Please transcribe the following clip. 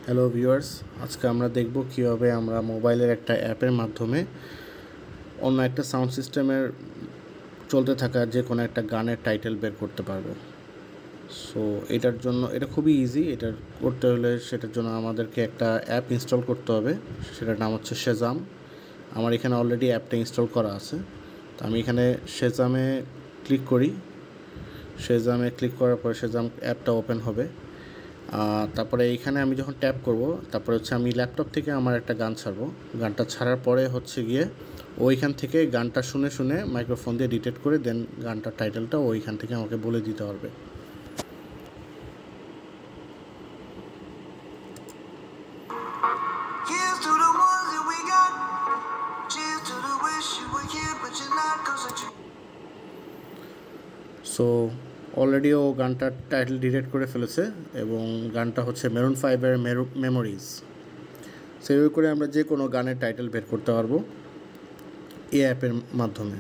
Hello viewers, আজকে আমরা দেখব কীভাবে আমরা মোবাইলের একটা অ্যাপের মাধ্যমে অন্য একটা সাউন্ড সিস্টেমের চলতে থাকা যে কোনো একটা গানের টাইটেল বের করতে পারবো। সো এটার জন্য এটা খুবই ইজি। এটা করতে হলে সেটার জন্য আমাদেরকে একটা অ্যাপ ইনস্টল করতে হবে, সেটার নাম হচ্ছে শেজাম। আমার এখানে অলরেডি অ্যাপটা ইনস্টল করা আছে, তো আমি এখানে শেজামে ক্লিক করি। শেজামে ক্লিক করার পরে শেজাম অ্যাপটা ওপেন হবে। তারপরে এইখানে আমি যখন ট্যাপ করব, তারপরে হচ্ছে আমি ল্যাপটপ থেকে আমার একটা গান ছাড়বো। গানটা ছাড়ার পরে হচ্ছে গিয়ে ওইখান থেকে গানটা শুনে শুনে মাইক্রোফোন দিয়ে ডিটেক্ট করে দেন গানটার টাইটেলটা ওইখান থেকে আমাকে বলে দিতে পারবে। সো অলরেডি ও গানটার টাইটেল ডিটেক্ট করে ফেলেছে এবং গানটা হচ্ছে মেরুন 5-এর মেমোরিজ। সেভাবে করে আমরা যে কোনো গানের টাইটেল বের করতে পারবো এই অ্যাপের মাধ্যমে।